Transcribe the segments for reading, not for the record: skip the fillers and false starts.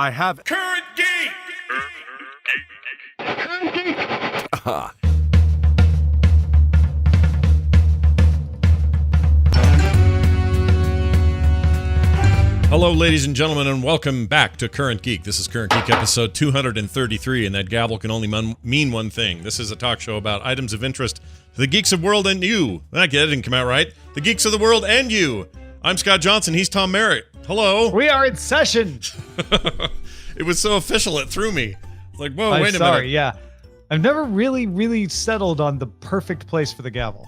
I have Current Geek! Hello, ladies and gentlemen, and welcome back to Current Geek. This is Current Geek episode 233, and that gavel can only mean one thing. This is a talk show about items of interest to the geeks of the world and you. That didn't come out right. The geeks of the world and you. I'm Scott Johnson. He's Tom Merritt. Hello. We are in session. It was so official, it threw me. Like, whoa, I'm wait a sorry, minute. yeah. I've never really settled on the perfect place for the gavel.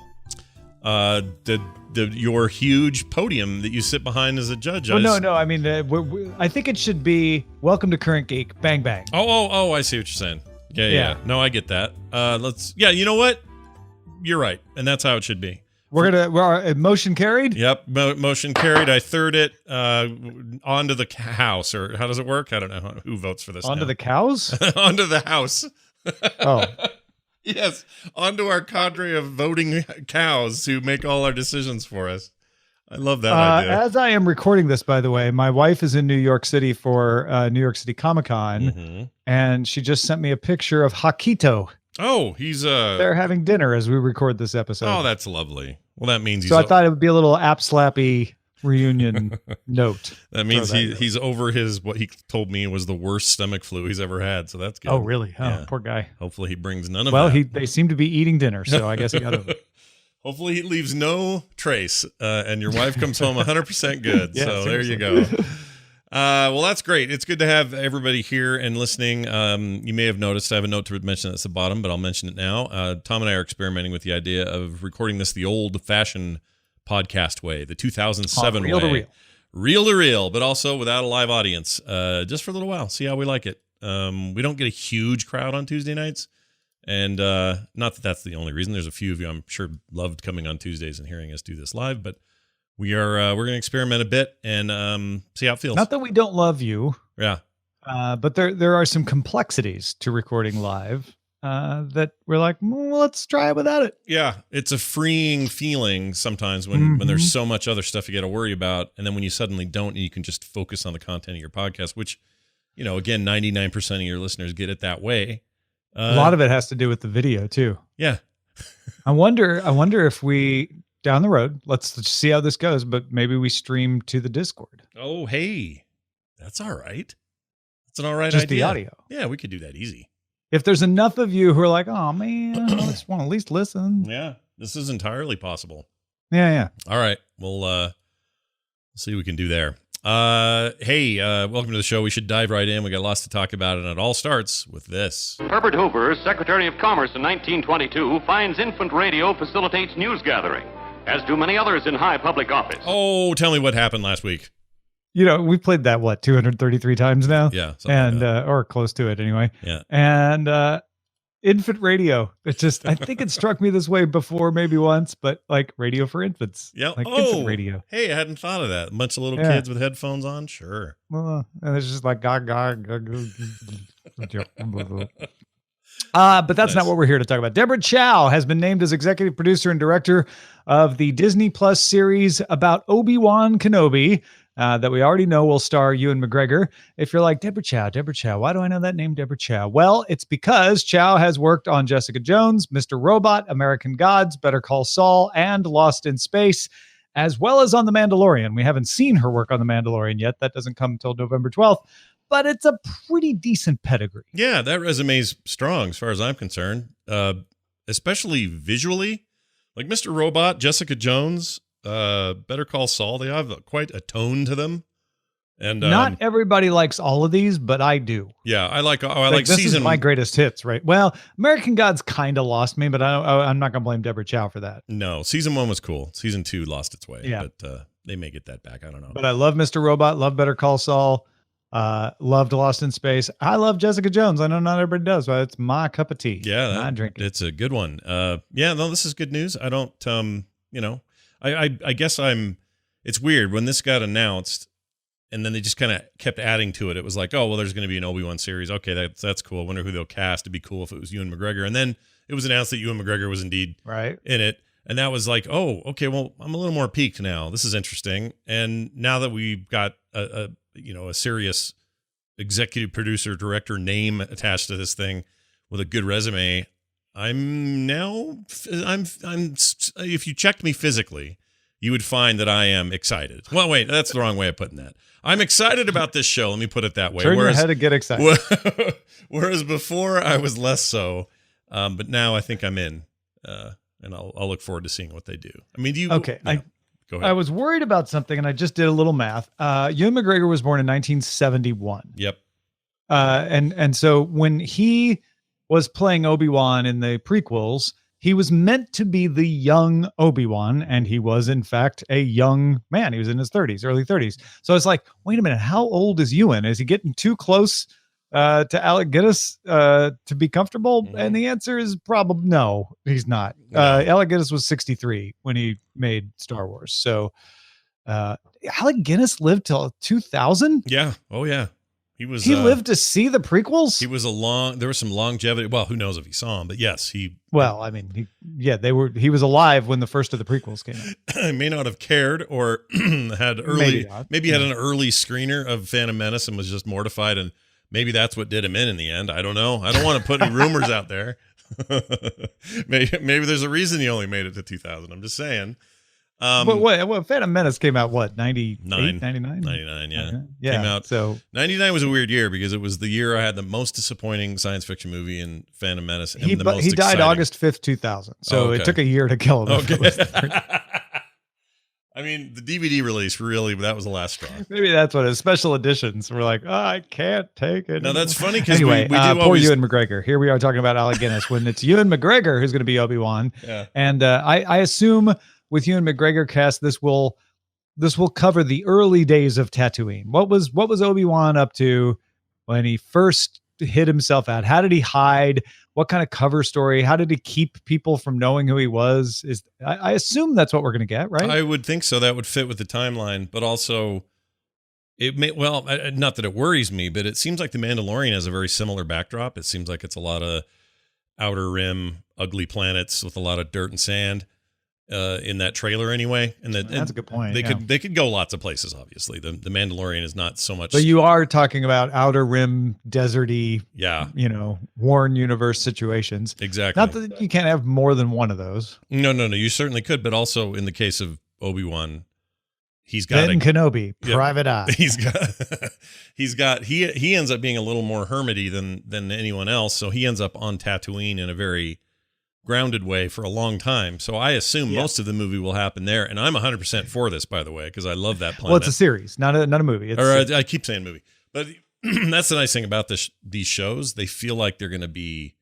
Your huge podium that you sit behind as a judge. Well, no. I mean, I think it should be "Welcome to Current Geek." Bang bang. Oh! I see what you're saying. Yeah. No, I get that. Yeah. You know what? You're right, and that's how it should be. We're motion carried. Yep, motion carried. I third it onto the house, or how does it work? I don't know who votes for this. Onto now. the cows. Onto the house. Oh. Yes, onto our cadre of voting cows who make all our decisions for us. I love that idea. As I am recording this, by the way, my wife is in New York City for New York City Comic Con, and she just sent me a picture of Hakito. Oh, he's They're having dinner as we record this episode. Oh, that's lovely. Well, that means he's. So I thought it would be a little app slappy reunion note. That means he's over what he told me was the worst stomach flu he's ever had. So that's good. Oh, really? Oh, yeah. Poor guy. Hopefully he brings none of well, that. they seem to be eating dinner, so I guess he got over it. Hopefully he leaves no trace, and your wife comes home 100% good. Yeah, so seriously. There you go. Well, that's great. It's good to have everybody here and listening. You may have noticed I have a note to mention that's at the bottom, but I'll mention it now. Tom and I are experimenting with the idea of recording this the old-fashioned podcast way, the 2007 reel way. to reel. Reel to reel, but also without a live audience, just for a little while. See how we like it. We don't get a huge crowd on Tuesday nights, and not that that's the only reason. There's a few of you I'm sure loved coming on Tuesdays and hearing us do this live, but we're going to experiment a bit and see how it feels. Not that we don't love you. Yeah. But there are some complexities to recording live that we're like, well, let's try it without it. Yeah, it's a freeing feeling sometimes when there's so much other stuff you got to worry about, and then when you suddenly don't, you can just focus on the content of your podcast, which, again, 99% of your listeners get it that way. A lot of it has to do with the video too. Yeah. I wonder if we down the road, let's see how this goes, but maybe we stream to the Discord. Oh, hey, that's all right. That's an all right Just idea. the audio. Yeah, we could do that easy. If there's enough of you who are like, oh man, I just want to at least listen. Yeah, this is entirely possible. Yeah. All right. We'll see what we can do there. Hey, welcome to the show. We should dive right in. We got lots to talk about, and it all starts with this. Herbert Hoover, Secretary of Commerce in 1922, finds infant radio facilitates news gathering, as do many others in high public office. Oh, tell me what happened last week. We played that 233 times now. Yeah, and like or close to it anyway. Yeah, and infant radio. It's just I think it struck me this way before, maybe once, but like radio for infants. Yeah, like infant radio. Hey, I hadn't thought of that. A bunch of little kids with headphones on. Sure. And it's just like but that's not what we're here to talk about. Deborah Chow has been named as executive producer and director of the Disney Plus series about Obi-Wan Kenobi that we already know will star Ewan McGregor. If you're like, Deborah Chow, why do I know that name, Deborah Chow? Well, it's because Chow has worked on Jessica Jones, Mr. Robot, American Gods, Better Call Saul, and Lost in Space, as well as on The Mandalorian. We haven't seen her work on The Mandalorian yet. That doesn't come until November 12th. But it's a pretty decent pedigree. Yeah, that resume's strong as far as I'm concerned, especially visually. Like Mr. Robot, Jessica Jones, Better Call Saul, they have quite a tone to them. And not everybody likes all of these, but I do. Yeah, I like this season. Is my greatest hits, right? Well, American Gods kind of lost me, but I'm not going to blame Deborah Chow for that. No, season 1 was cool. Season 2 lost its way. Yeah. But they may get that back. I don't know. But I love Mr. Robot, love Better Call Saul. Loved Lost in Space. I love Jessica Jones. I know not everybody does, but it's my cup of tea. Yeah, I drink it. It's a good one. Yeah, no, this is good news. I don't, I guess it's weird when this got announced and then they just kind of kept adding to it. It was like, oh, well, there's going to be an Obi-Wan series. Okay, that's cool. I wonder who they'll cast. It'd be cool if it was Ewan McGregor. And then it was announced that Ewan McGregor was indeed in it. And that was like, oh, okay, well, I'm a little more piqued now. This is interesting. And now that we've got a serious executive producer, director name attached to this thing with a good resume, I'm if you checked me physically, you would find that I am excited. Well, wait, that's the wrong way of putting that. I'm excited about this show. Let me put it that way. Turn your head and get excited. Whereas before I was less so, but now I think I'm in, and I'll look forward to seeing what they do. I mean, do you? Okay, Yeah, go ahead. I was worried about something, and I just did a little math. Ewan McGregor was born in 1971. Yep. And so when he was playing Obi-Wan in the prequels, he was meant to be the young Obi-Wan, and he was, in fact, a young man. He was in his 30s, early 30s. So it's like, wait a minute, how old is Ewan? Is he getting too close to Alec Guinness to be comfortable? Mm-hmm. And the answer is probably no, he's not. No. Alec Guinness was 63 when he made Star Wars. So Alec Guinness lived till 2000? Yeah. Oh, yeah. He lived to see the prequels? There was some longevity. Well, who knows if he saw him, but yes, well, I mean, he was alive when the first of the prequels came out. He may not have cared or had maybe had an early screener of Phantom Menace and was just mortified, and maybe that's what did him in the end. I don't know. I don't want to put any rumors out there. maybe there's a reason he only made it to 2000. I'm just saying. What Phantom Menace came out, 99? 99, yeah. Okay. Yeah. Came out. So 99 was a weird year because it was the year I had the most disappointing science fiction movie in Phantom Menace. And he died exciting. August 5th, 2000. So It took a year to kill him. Okay. I mean, the DVD release, really, that was the last straw. Maybe that's what it is. Special editions. We're like, I can't take it. No, that's funny because anyway, we do poor always... Ewan McGregor. Here we are talking about Alec Guinness when it's Ewan McGregor who's going to be Obi-Wan. Yeah. And I assume with Ewan McGregor cast, this will cover the early days of Tatooine. What was Obi-Wan up to when he first hid himself out? How did he hide? What kind of cover story? How did he keep people from knowing who he was? I assume that's what we're going to get, right? I would think so. That would fit with the timeline, but also not that it worries me, but it seems like The Mandalorian has a very similar backdrop. It seems like it's a lot of outer rim, ugly planets with a lot of dirt and sand. In that trailer anyway, and that's a good point. They could go lots of places. Obviously, the Mandalorian is not so much. But you are talking about outer rim, deserty, yeah, Warren universe situations. Exactly. Not that you can't have more than one of those. No. You certainly could, but also in the case of Obi-Wan, he's got Ben Kenobi, Private Eye. He ends up being a little more hermity than anyone else, so he ends up on Tatooine in a very grounded way for a long time. So I assume most of the movie will happen there. And I'm 100% for this, by the way, because I love that planet. Well, it's a series, not a movie. I keep saying movie. But that's the nice thing about these shows. They feel like they're going to be...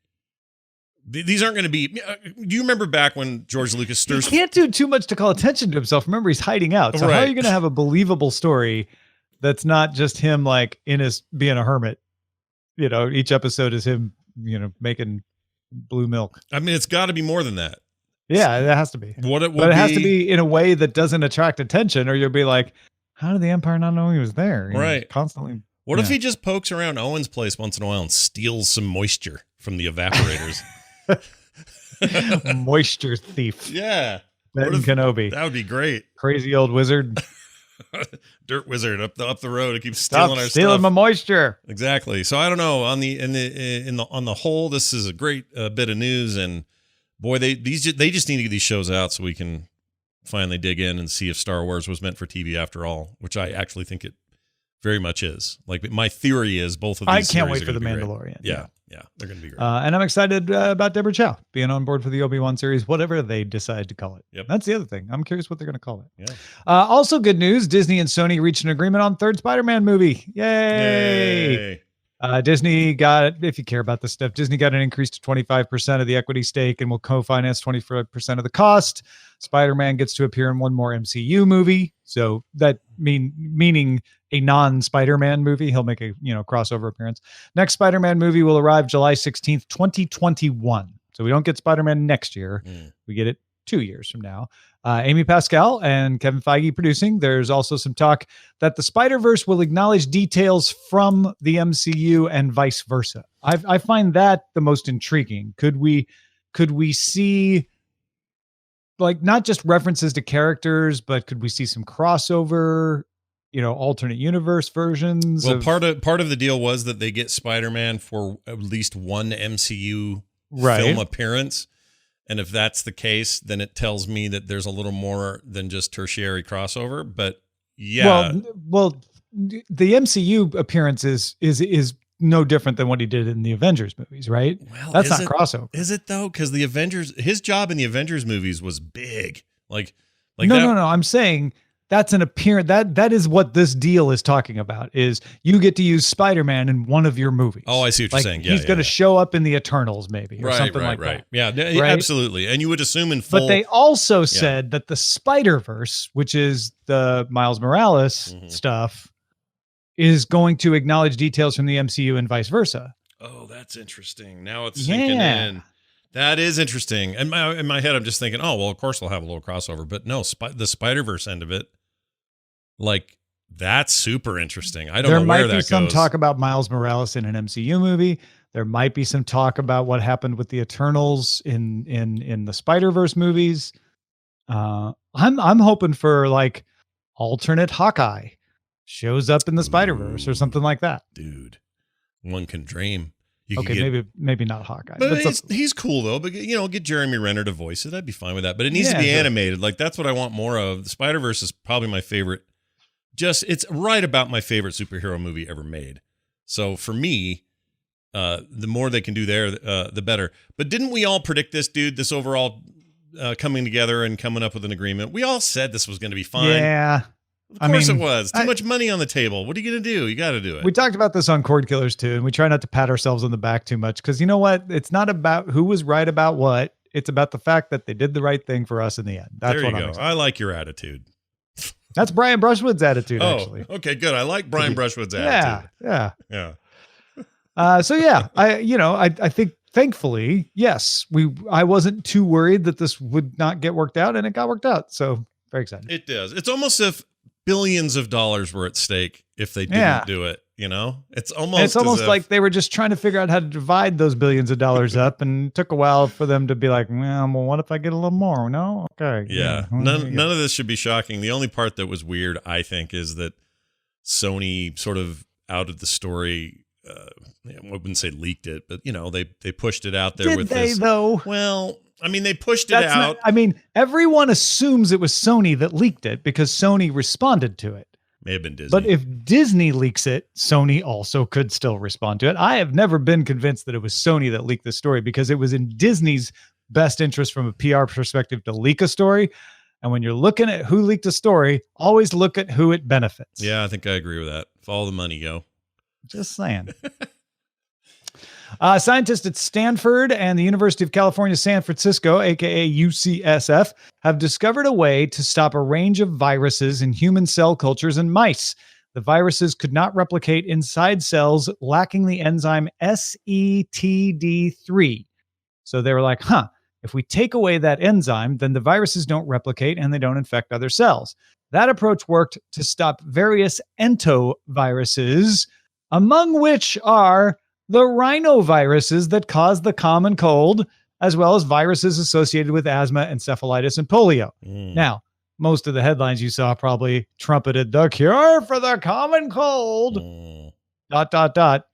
These aren't going to be... Do you remember back when George Lucas stirs... He can't do too much to call attention to himself. Remember, he's hiding out. So how are you going to have a believable story that's not just him like being a hermit? Each episode is him, making blue milk. I mean, it's got to be more than that. Yeah, it has to be. But it has to be in a way that doesn't attract attention, or you'll be like, how did the Empire not know he was there? Right. Constantly. What if he just pokes around Owen's place once in a while and steals some moisture from the evaporators? Moisture thief. Yeah. Ben Kenobi. That would be great. Crazy old wizard. Dirt wizard up the road. It keeps stealing our stealing stuff. My moisture. Exactly. So I don't know. On the whole, this is a great bit of news, and boy, they just need to get these shows out so we can finally dig in and see if Star Wars was meant for TV after all, which I actually think it very much is. Like my theory is both of these. I can't wait for The Mandalorian. Yeah, they're going to be great. And I'm excited about Deborah Chow being on board for the Obi-Wan series, whatever they decide to call it. Yep. That's the other thing. I'm curious what they're going to call it. Yeah. Also good news, Disney and Sony reached an agreement on third Spider-Man movie. Yay! Disney got, if you care about this stuff, Disney got an increase to 25% of the equity stake and will co-finance 25% of the cost. Spider-Man gets to appear in one more MCU movie. So that meaning a non-Spider-Man movie. He'll make a crossover appearance. Next Spider-Man movie will arrive July 16th, 2021. So we don't get Spider-Man next year. We get it 2 years from now. Amy Pascal and Kevin Feige producing. There's also some talk that the Spider-Verse will acknowledge details from the MCU and vice versa. I find that the most intriguing. Could we see like not just references to characters, but could we see some crossover alternate universe versions. Well, part of the deal was that they get Spider-Man for at least one MCU film appearance. And if that's the case, then it tells me that there's a little more than just tertiary crossover. But yeah. Well, the MCU appearance is no different than what he did in the Avengers movies, right? Well, that's not crossover. Is it though? Because his job in the Avengers movies was big. No. I'm saying that's an appearance. That is what this deal is talking about. Is you get to use Spider-Man in one of your movies. Oh, I see what you're saying. Yeah, he's going to show up in the Eternals, maybe, or something like that. Yeah, absolutely. And you would assume in full. But they also said that the Spider-Verse, which is the Miles Morales stuff, is going to acknowledge details from the MCU and vice versa. Oh, that's interesting. Now it's sinking in. That is interesting. And in my head, I'm just thinking, oh, well, of course we'll have a little crossover. But no, the Spider-Verse end of it, that's super interesting. I don't know where that goes. There might be some talk about Miles Morales in an MCU movie. There might be some talk about what happened with the Eternals in the Spider-Verse movies. I'm hoping for alternate Hawkeye shows up in the Spider-Verse or something like that. Dude, one can dream. Maybe not Hawkeye. But he's cool though. But get Jeremy Renner to voice it. I'd be fine with that. But it needs to be animated. That's what I want more of. The Spider-Verse is probably my favorite. It's right about my favorite superhero movie ever made. So for me, the more they can do there, the better. But didn't we all predict this, dude? This overall coming together and coming up with an agreement. We all said this was going to be fine. Yeah. Of course it was. Too much money on the table. What are you going to do? You got to do it. We talked about this on Cord Killers too, and we try not to pat ourselves on the back too much because you know what? It's not about who was right about what. It's about the fact that they did the right thing for us in the end. That's there you what go. I like your attitude. That's Brian Brushwood's attitude, actually. Okay, good. I like Brian Brushwood's attitude. Yeah. I think thankfully, yes, I wasn't too worried that this would not get worked out, and it got worked out. So very excited. It does. It's almost if billions of dollars were at stake if they didn't do it. It's almost like they were just trying to figure out how to divide those billions of dollars up, and it took a while for them to be like, well, what if I get a little more? No, okay, yeah. None of this should be shocking. The only part that was weird, I think, is that Sony sort of out of the story. I wouldn't say leaked it, but they pushed it out there. Did they though? Well, they pushed it out. Everyone assumes it was Sony that leaked it because Sony responded to it. May have been Disney. But if Disney leaks it, Sony also could still respond to it. I have never been convinced that it was Sony that leaked the story because it was in Disney's best interest from a PR perspective to leak a story. And when you're looking at who leaked a story, always look at who it benefits. Yeah, I think I agree with that. Follow the money, yo. Just saying. Scientists at Stanford and the University of California, San Francisco, aka UCSF, have discovered a way to stop a range of viruses in human cell cultures in mice. The viruses could not replicate inside cells lacking the enzyme SETD3. So they were like, if we take away that enzyme, then the viruses don't replicate and they don't infect other cells. That approach worked to stop various entoviruses, among which are the rhinoviruses that cause the common cold, as well as viruses associated with asthma, encephalitis, and polio. Now, most of the headlines you saw probably trumpeted the cure for the common cold. ...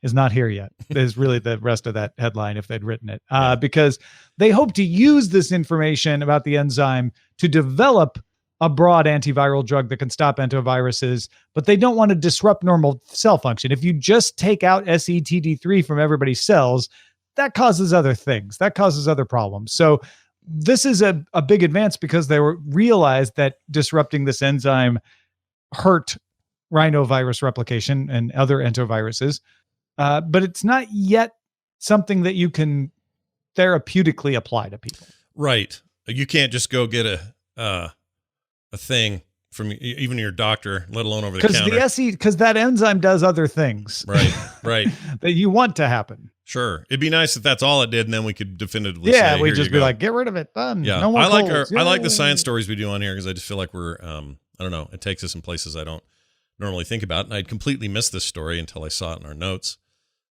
is not here yet. Is really the rest of that headline if they'd written it. Because they hope to use this information about the enzyme to develop a broad antiviral drug that can stop entoviruses, but they don't want to disrupt normal cell function. If you just take out SETD3 from everybody's cells, that causes other things. That causes other problems. So this is a big advance because they realized that disrupting this enzyme hurt rhinovirus replication and other entoviruses. But it's not yet something that you can therapeutically apply to people. Right. You can't just go get a thing from even your doctor, let alone over the counter. Because that enzyme does other things. Right. that you want to happen. Sure. It'd be nice if that's all it did, and then we could definitively say, yeah, we'd just be like, get rid of it. Done. Yeah. No more I colds. like the science stories we do on here because I just feel like we're, I don't know, it takes us in places I don't normally think about. And I'd completely missed this story until I saw it in our notes.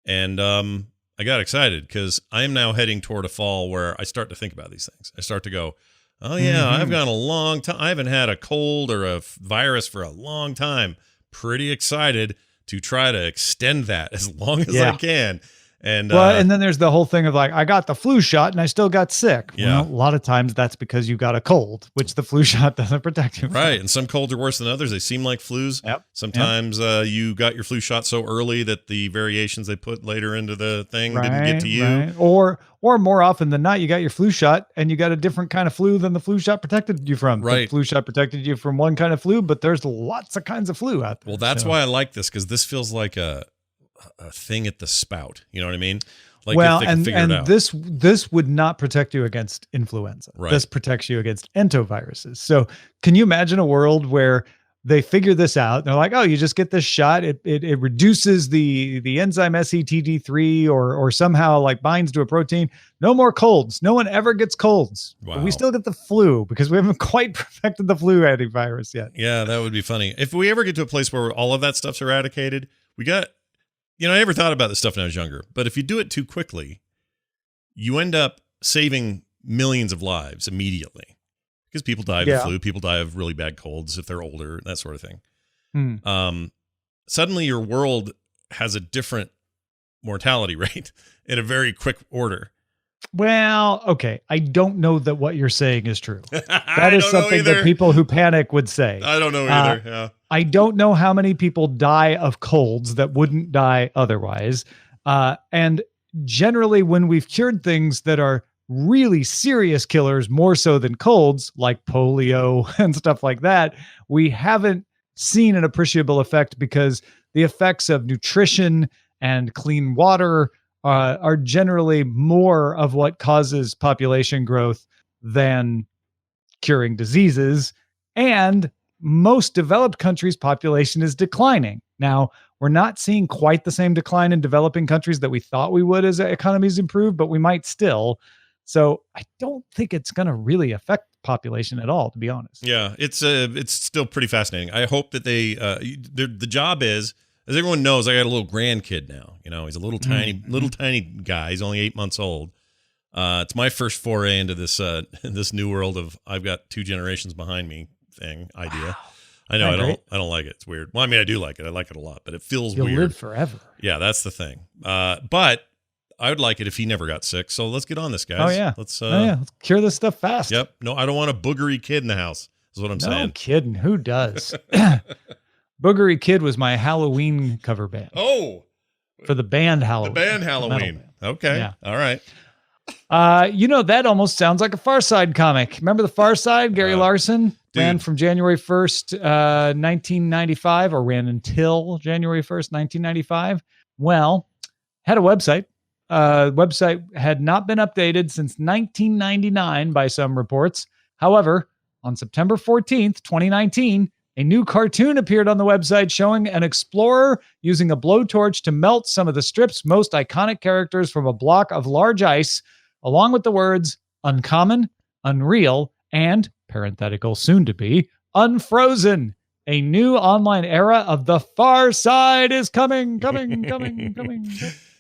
And I got excited because I am now heading toward a fall where I start to think about these things. I start to go, oh, yeah, I've gone a long time. I haven't had a cold or a virus for a long time. pretty excited to try to extend that as long as I can. And and then there's the whole thing of like, I got the flu shot and I still got sick. Yeah. Well, a lot of times that's because you got a cold, which the flu shot doesn't protect you from. Right. And some colds are worse than others. They seem like flus. Yep. Sometimes you got your flu shot so early that the variations they put later into the thing didn't get to you. Right. Or more often than not, you got your flu shot and you got a different kind of flu than the flu shot protected you from. Right. The flu shot protected you from one kind of flu, but there's lots of kinds of flu out there. Well, that's why I like this, because this feels like a thing at the spout. You know what I mean? Like, well, if they can figure it out. this would not protect you against influenza. Right. This protects you against entoviruses. So can you imagine a world where they figure this out? They're like, oh, you just get this shot. It reduces the enzyme SETD3 or somehow like binds to a protein. No more colds. No one ever gets colds. Wow. But we still get the flu because we haven't quite perfected the flu antivirus yet. Yeah, that would be funny. If we ever get to a place where all of that stuff's eradicated, I never thought about this stuff when I was younger, but if you do it too quickly, you end up saving millions of lives immediately, because people die of the flu, people die of really bad colds if they're older, that sort of thing. Suddenly your world has a different mortality rate in a very quick order. Well, okay. I don't know that what you're saying is true. That is something that people who panic would say. I don't know either. Yeah. I don't know how many people die of colds that wouldn't die otherwise. And generally, when we've cured things that are really serious killers, more so than colds, like polio and stuff like that, we haven't seen an appreciable effect because the effects of nutrition and clean water are generally more of what causes population growth than curing diseases. And most developed countries' population is declining. Now, we're not seeing quite the same decline in developing countries that we thought we would as economies improve, but we might still. So I don't think it's going to really affect population at all, to be honest. Yeah, it's still pretty fascinating. I hope that the job is, as everyone knows, I got a little grandkid now. He's a little tiny guy. He's only 8 months old. It's my first foray into this this new world of I've got 2 generations behind me thing idea. Wow. I know I don't like it. It's weird. Well, I mean, I do like it. I like it a lot, but it feels weird. You'll live forever. Yeah, that's the thing. But I would like it if he never got sick. So let's get on this, guys. Oh yeah. Let's cure this stuff fast. Yep. No, I don't want a boogery kid in the house. Is what I'm saying. No kidding. Who does? Boogery Kid was my Halloween cover band. Oh, for the band Halloween. The band Halloween. Okay. Yeah. All right. That almost sounds like a Far Side comic. Remember the Far Side? Gary Larson ran from January 1st, 1995, or ran until January 1st, 1995. Well, had a website. Website had not been updated since 1999 by some reports. However, on September 14th, 2019, a new cartoon appeared on the website showing an explorer using a blowtorch to melt some of the strip's most iconic characters from a block of large ice, along with the words uncommon, unreal, and, parenthetical soon to be, unfrozen. A new online era of the Far Side is coming.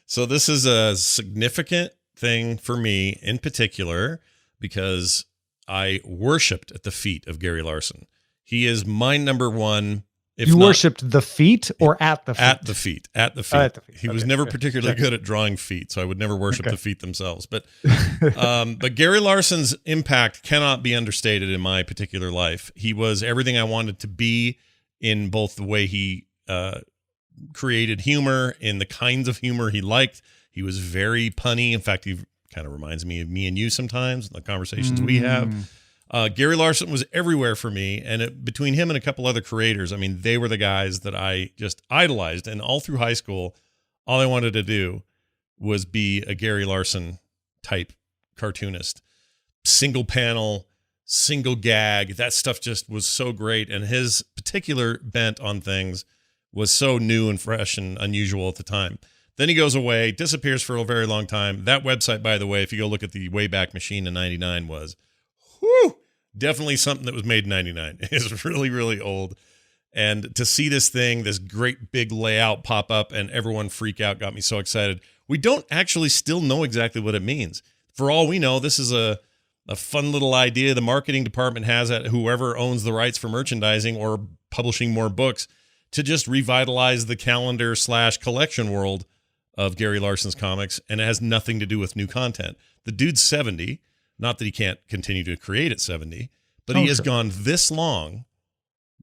So this is a significant thing for me in particular because I worshipped at the feet of Gary Larson. He is my number one. You worshipped the feet or at the feet? At the feet. At the feet. He was never particularly good at drawing feet, so I would never worship the feet themselves. But Gary Larson's impact cannot be understated in my particular life. He was everything I wanted to be in both the way he created humor, in the kinds of humor he liked. He was very punny. In fact, he kind of reminds me of me and you sometimes, the conversations we have. Gary Larson was everywhere for me, and between him and a couple other creators, I mean, they were the guys that I just idolized. And all through high school, all I wanted to do was be a Gary Larson type cartoonist. Single panel, single gag, that stuff just was so great. And his particular bent on things was so new and fresh and unusual at the time. Then he goes away, disappears for a very long time. That website, by the way, if you go look at the Wayback Machine in 99, was definitely something that was made in 99. It's really, really old. And to see this thing, this great big layout pop up and everyone freak out got me so excited. We don't actually still know exactly what it means. For all we know, this is a fun little idea the marketing department has at whoever owns the rights for merchandising or publishing more books to just revitalize the calendar / collection world of Gary Larson's comics, and it has nothing to do with new content. The dude's 70, not that he can't continue to create at 70, but he has gone this long.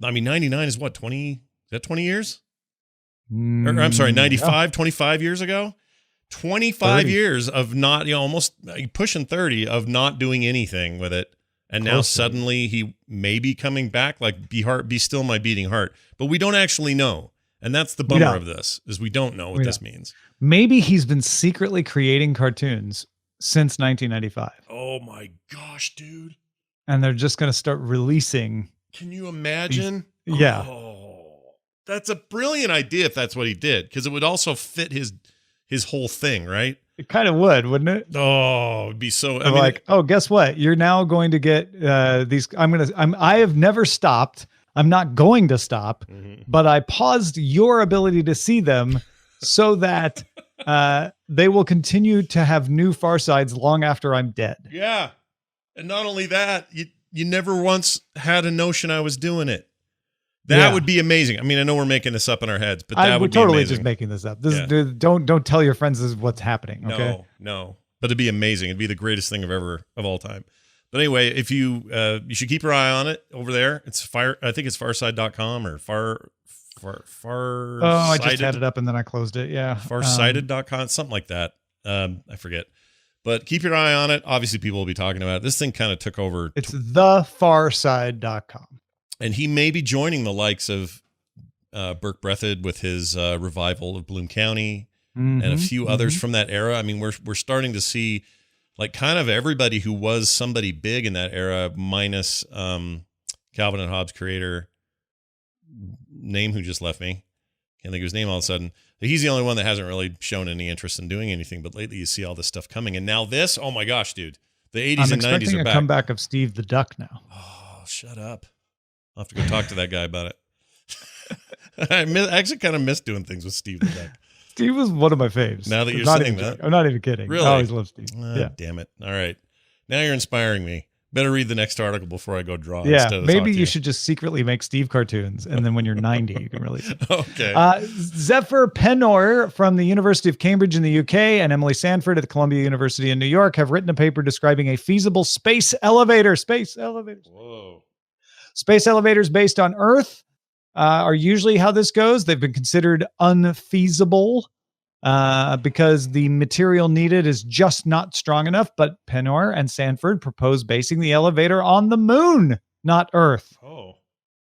I mean, 99 is what, 20? Is that 20 years? Or, I'm sorry, 95, 25 years ago? 25 years of not, almost pushing 30 of not doing anything with it. And now suddenly he may be coming back, like be still my beating heart. But we don't actually know. And that's the bummer of this, is we don't know what this means. Maybe he's been secretly creating cartoons since 1995. Oh my gosh, dude. And they're just going to start releasing. Can you imagine? Yeah. Oh, that's a brilliant idea if that's what he did, because it would also fit his whole thing, right? It kind of would, wouldn't it? Oh, it'd be so. I mean, like, oh, guess what? You're now going to get these. I have never stopped. I'm not going to stop, but I paused your ability to see them so that they will continue to have new Far Sides long after I'm dead. Yeah. And not only that, you never once had a notion I was doing it. That would be amazing. I mean, I know we're making this up in our heads, but that would be totally amazing. Just making this up. This is, don't tell your friends this is what's happening. Okay? No. But it'd be amazing. It'd be the greatest thing of all time. But anyway, if you should keep your eye on it over there. It's I think it's farside.com or far. Oh, I just had it up and then I closed it. Yeah. Farsighted.com, something like that. I forget. But keep your eye on it. Obviously, people will be talking about it. This thing kind of took over. It's thefarside.com. And he may be joining the likes of Burke Breathed with his revival of Bloom County and a few others from that era. I mean, we're starting to see like kind of everybody who was somebody big in that era, minus Calvin and Hobbes creator, name who just left me. Can't think of his name all of a sudden. He's the only one that hasn't really shown any interest in doing anything. But lately you see all this stuff coming. And now this, oh my gosh, dude. The 80s and 90s are back. I'm expecting a comeback of Steve the Duck now. Oh, shut up. I'll have to go talk to that guy about it. I actually kind of miss doing things with Steve the Duck. Steve was one of my faves. Now that you're saying that. I'm not even kidding. Really? I always loved Steve. Yeah. Damn it. All right. Now you're inspiring me. Better read the next article before I go draw. Yeah, maybe you should just secretly make Steve cartoons, and then when you're 90, you can release it. Okay. Zephyr Penor from the University of Cambridge in the UK and Emily Sanford at the Columbia University in New York have written a paper describing a feasible space elevator. Space elevators. Whoa. Space elevators based on Earth are usually how this goes. They've been considered unfeasible because the material needed is just not strong enough. But Penor and Sanford propose basing the elevator on the moon, not Earth. Oh.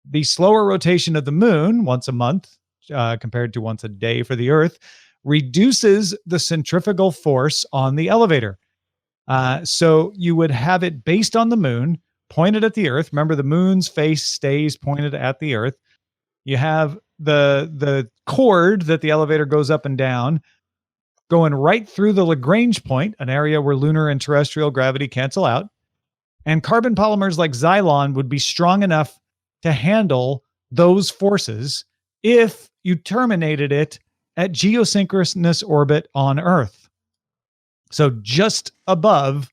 The slower rotation of the moon, once a month, compared to once a day for the Earth, reduces the centrifugal force on the elevator. So you would have it based on the moon, pointed at the Earth. Remember, the moon's face stays pointed at the Earth. You have the cord that the elevator goes up and down going right through the Lagrange point, an area where lunar and terrestrial gravity cancel out. And carbon polymers like Xylon would be strong enough to handle those forces if you terminated it at geosynchronous orbit on Earth. So just above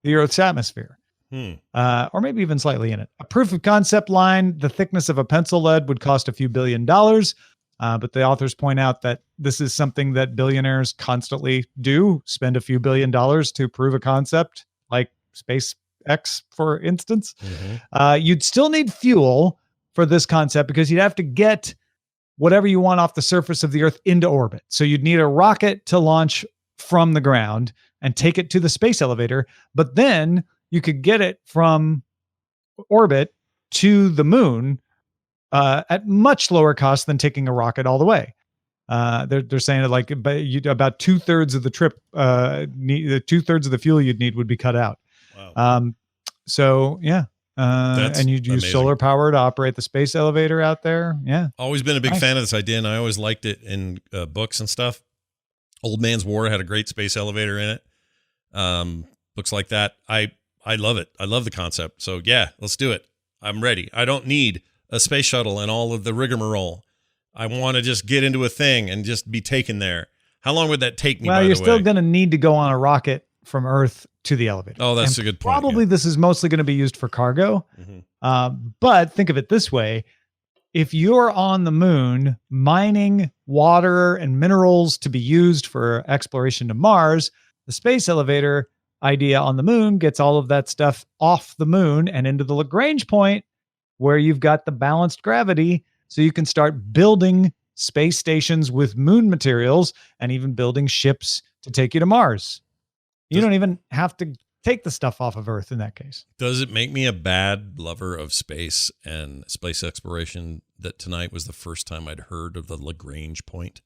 the Earth's atmosphere. Or maybe even slightly in it. A proof of concept line, the thickness of a pencil lead, would cost a few $1 billion. But the authors point out that this is something that billionaires constantly do, spend a few $1 billion to prove a concept, like SpaceX, for instance. You'd still need fuel for this concept because you'd have to get whatever you want off the surface of the Earth into orbit. So you'd need a rocket to launch from the ground and take it to the space elevator. But then you could get it from orbit to the moon at much lower cost than taking a rocket all the way. They're saying that like about 2/3 of the trip, 2/3 of the fuel you'd need would be cut out. Wow. So yeah. And you'd use solar power to operate the space elevator out there. Yeah. Always been a big fan of this idea, and I always liked it in books and stuff. Old Man's War had a great space elevator in it. Books like that. I love it. I love the concept. So yeah, let's do it. I'm ready. I don't need a space shuttle and all of the rigmarole. I want to just get into a thing and just be taken there. How long would that take me? Well, you're still going to need to go on a rocket from Earth to the elevator. Oh, that's a good point. Probably this is mostly going to be used for cargo. But think of it this way. if you're on the moon mining water and minerals to be used for exploration to Mars, the space elevator idea on the moon gets all of that stuff off the moon and into the Lagrange point where you've got the balanced gravity, so you can start building space stations with moon materials and even building ships to take you to Mars. You don't even have to take the stuff off of Earth in that case. Does it make me a bad lover of space and space exploration that tonight was the first time I'd heard of the Lagrange point?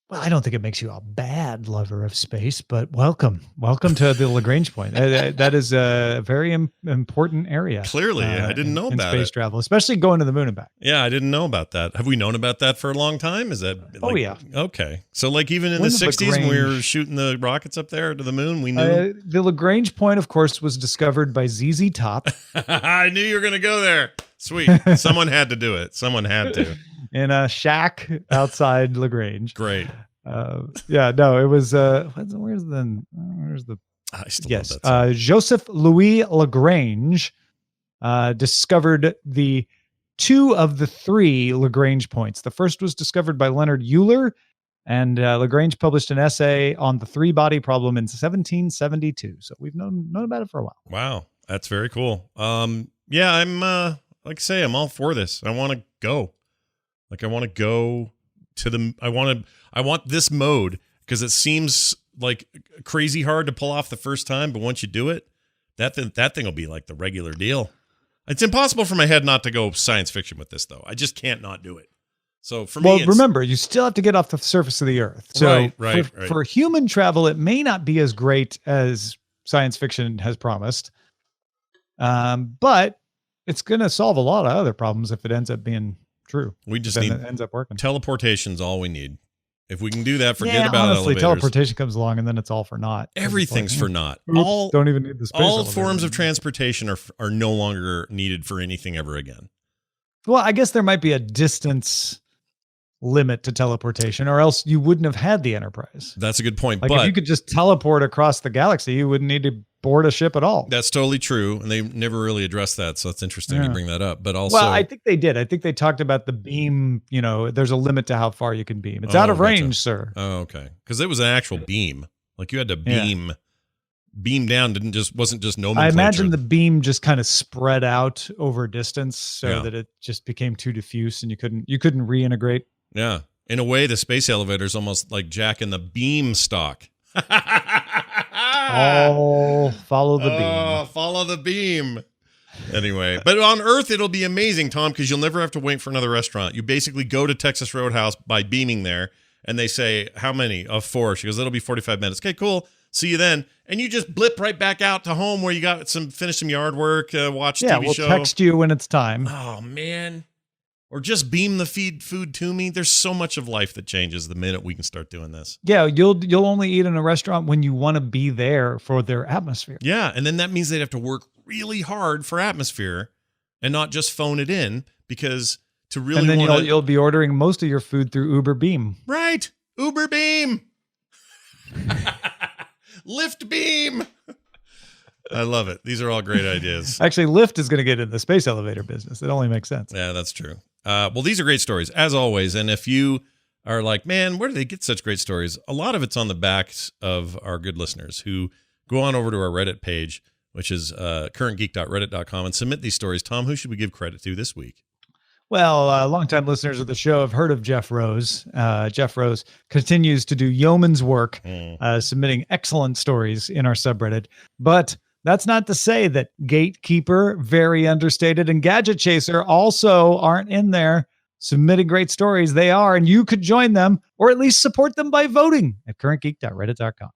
Well, I don't think it makes you a bad lover of space, but welcome to the Lagrange point. That is a very important area. Clearly, I didn't know about space travel, especially going to the moon and back. Yeah, I didn't know about that. Have we known about that for a long time? Is that? Oh yeah. Okay, so like even in the '60s when we were shooting the rockets up there to the moon, we knew the Lagrange point, of course, was discovered by ZZ Top. I knew you were going to go there. Sweet, someone had to do it. Someone had to. In a shack outside Lagrange. Great. Yeah, no, it was where's the I still yes, love that song. Joseph Louis Lagrange discovered the 2 of the 3 Lagrange points. The first was discovered by Leonard Euler, and Lagrange published an essay on the 3-body problem in 1772. So we've known about it for a while. Wow, that's very cool. Yeah, I'm like I say, I'm all for this. I want to go. Like I want to go to the. I want this mode because it seems like crazy hard to pull off the first time, but once you do it, that thing will be like the regular deal. It's impossible for my head not to go science fiction with this, though. I just can't not do it. So for me, remember, you still have to get off the surface of the Earth. So right. For human travel, it may not be as great as science fiction has promised, but it's going to solve a lot of other problems if it ends up being true. We just need it ends up working. Teleportation's all we need. If we can do that, forget about honestly, elevators. teleportation comes along and then it's all for naught. Everything's for naught. Oops, don't even need the space all elevator. forms of transportation are no longer needed for anything ever again. Well, I guess there might be a distance limit to teleportation, or else you wouldn't have had the Enterprise. That's a good point. Like but if you could just teleport across the galaxy, you wouldn't need to board a ship at all. That's totally true, and they never really addressed that, so it's interesting you bring that up. But also, well, I think they did. I think they talked about the beam. You know, there's a limit to how far you can beam. It's out of range, sir. Oh, okay. Because it was an actual beam. Like you had to beam down. Wasn't just nomenclature. I imagine the beam just kind of spread out over distance, so that it just became too diffuse, and you couldn't reintegrate. Yeah. In a way, the space elevator is almost like Jack and the Beanstalk. Oh, follow the beam. Follow the beam. Anyway, but on Earth, it'll be amazing, Tom, because you'll never have to wait for another restaurant. You basically go to Texas Roadhouse by beaming there, and they say, how many? 4. She goes, it'll be 45 minutes. Okay, cool. See you then. And you just blip right back out to home where you got finish some yard work, watch TV we'll show. Text you when it's time. Oh, man. Or just beam the food to me. There's so much of life that changes the minute we can start doing this. Yeah, you'll only eat in a restaurant when you want to be there for their atmosphere. Yeah, and then that means they'd have to work really hard for atmosphere and not just phone it in, because to really and then you'll be ordering most of your food through Uber Beam. Right. Uber Beam. Lyft Beam. I love it. These are all great ideas. Actually, Lyft is going to get in the space elevator business. It only makes sense. Yeah, that's true. Well, these are great stories, as always. And if you are like, man, where do they get such great stories? A lot of it's on the backs of our good listeners who go on over to our Reddit page, which is currentgeek.reddit.com, and submit these stories. Tom, who should we give credit to this week? Well, longtime listeners of the show have heard of Jeff Rose. Jeff Rose continues to do yeoman's work, submitting excellent stories in our subreddit. But that's not to say that Gatekeeper, Very Understated, and Gadget Chaser also aren't in there submitting great stories. They are, and you could join them or at least support them by voting at currentgeek.reddit.com.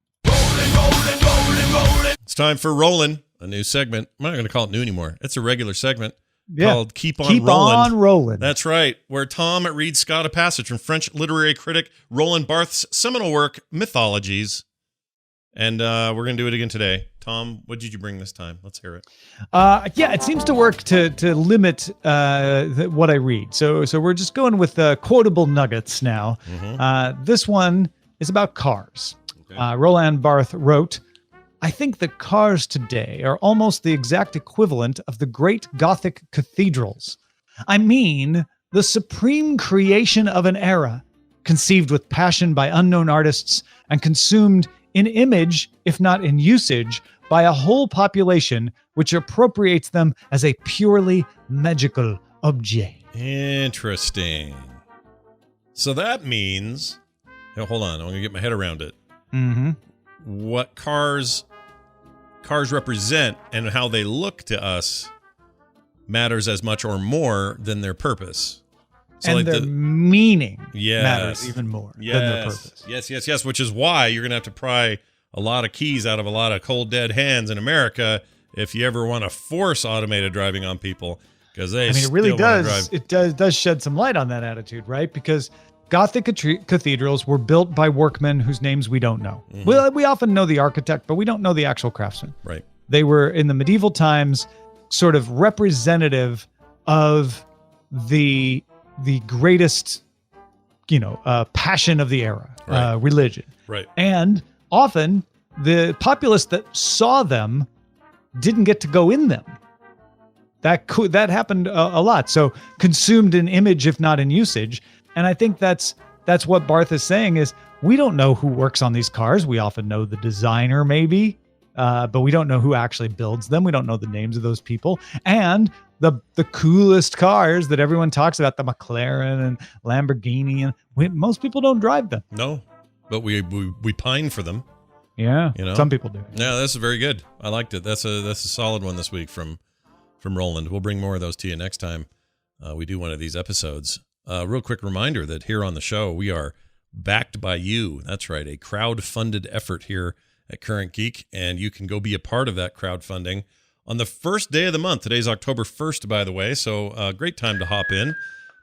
It's time for Rollin', a new segment. I'm not going to call it new anymore. It's a regular segment called Keep On Rollin'. That's right, where Tom reads Scott a passage from French literary critic Roland Barthes' seminal work, Mythologies. And we're going to do it again today. Tom, what did you bring this time? Let's hear it. It seems to work to limit what I read. So we're just going with quotable nuggets now. Mm-hmm. This one is about cars. Okay. Roland Barthes wrote, I think that cars today are almost the exact equivalent of the great Gothic cathedrals. I mean the supreme creation of an era, conceived with passion by unknown artists and consumed in image, if not in usage, by a whole population which appropriates them as a purely magical object. Interesting. So that means, hold on, I'm going to get my head around it. Mm-hmm. What cars represent and how they look to us matters as much or more than their purpose. So and like their meaning yes. matters even more than their purpose. Yes, which is why you're going to have to pry a lot of keys out of a lot of cold, dead hands in America if you ever want to force automated driving on people. Because it really does. It does shed some light on that attitude, right? Because Gothic cathedrals were built by workmen whose names we don't know. Mm-hmm. We often know the architect, but we don't know the actual craftsman. Right. They were, in the medieval times, sort of representative of the greatest, passion of the era, right. Religion. Right. And often the populace that saw them didn't get to go in them. That happened a lot. So consumed in image, if not in usage. And I think that's what Barth is saying is we don't know who works on these cars. We often know the designer maybe, but we don't know who actually builds them. We don't know the names of those people. And the coolest cars that everyone talks about, the McLaren and Lamborghini, and most people don't drive them. No, but we pine for them. Yeah, some people do. Yeah, that's very good. I liked it. That's a solid one this week from Roland. We'll bring more of those to you next time we do one of these episodes. Real quick reminder that here on the show, we are backed by you. That's right, a crowd-funded effort here at Current Geek, and you can go be a part of that crowdfunding on the first day of the month. Today's October 1st, by the way, so great time to hop in.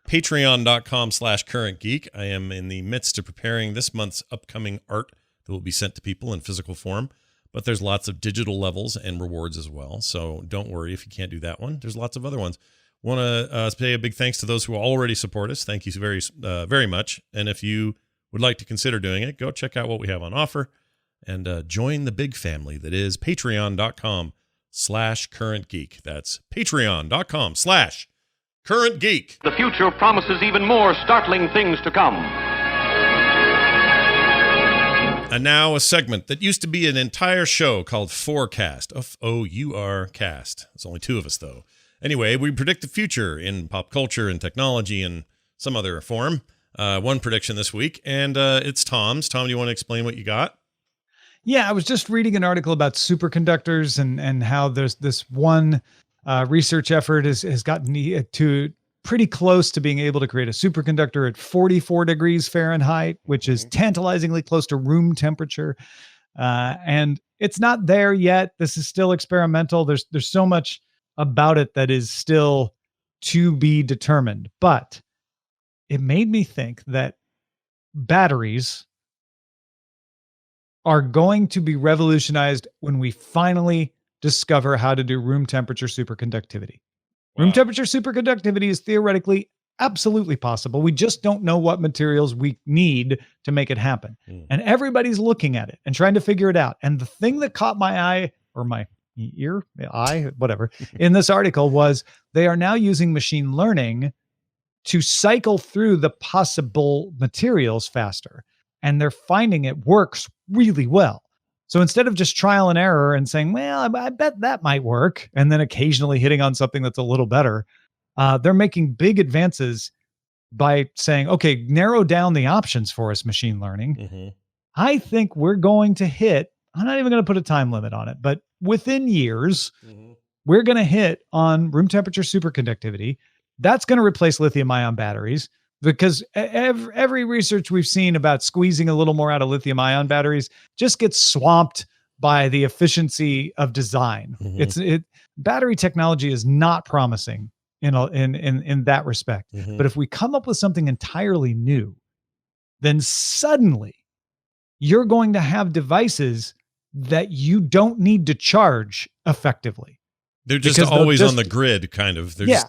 Patreon.com/CurrentGeek. I am in the midst of preparing this month's upcoming art that will be sent to people in physical form, but there's lots of digital levels and rewards as well, so don't worry if you can't do that one. There's lots of other ones. Want to say a big thanks to those who already support us. Thank you very, very much. And if you would like to consider doing it, go check out what we have on offer and join the big family that is patreon.com/currentgeek. That's patreon.com/currentgeek. The future promises even more startling things to come. And now a segment that used to be an entire show called Forecast. F-O-U-R cast. There's only two of us, though. Anyway, we predict the future in pop culture and technology and some other form. One prediction this week, and it's Tom's. Tom, do you want to explain what you got? Yeah, I was just reading an article about superconductors and how there's this one research effort has gotten to pretty close to being able to create a superconductor at 44 degrees Fahrenheit, which is tantalizingly close to room temperature. And it's not there yet. This is still experimental. There's so much about it that is still to be determined, but it made me think that batteries are going to be revolutionized when we finally discover how to do room temperature superconductivity. Wow. Room temperature superconductivity is theoretically absolutely possible. We just don't know what materials we need to make it happen. And everybody's looking at it and trying to figure it out. And the thing that caught my eye, or my eye, whatever, in this article was they are now using machine learning to cycle through the possible materials faster. And they're finding it works really well. So instead of just trial and error and saying, well, I bet that might work, and then occasionally hitting on something that's a little better, they're making big advances by saying, okay, narrow down the options for us, machine learning. Mm-hmm. I think we're going to hit, I'm not even going to put a time limit on it, but within years, we're going to hit on room temperature superconductivity. That's going to replace lithium ion batteries, because every research we've seen about squeezing a little more out of lithium ion batteries just gets swamped by the efficiency of design. Battery technology is not promising in that respect. But if we come up with something entirely new, then suddenly you're going to have devices that you don't need to charge effectively. They're just always on the grid, kind of. They're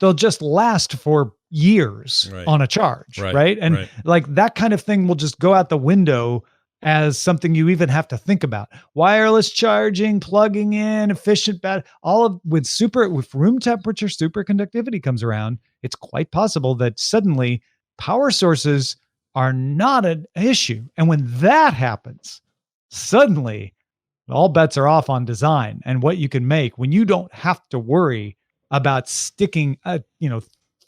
They'll just last for years on a charge, right? And like that kind of thing will just go out the window as something you even have to think about. Wireless charging, plugging in, efficient all of with room temperature superconductivity comes around, it's quite possible that suddenly power sources are not an issue. And when that happens, suddenly all bets are off on design and what you can make when you don't have to worry about sticking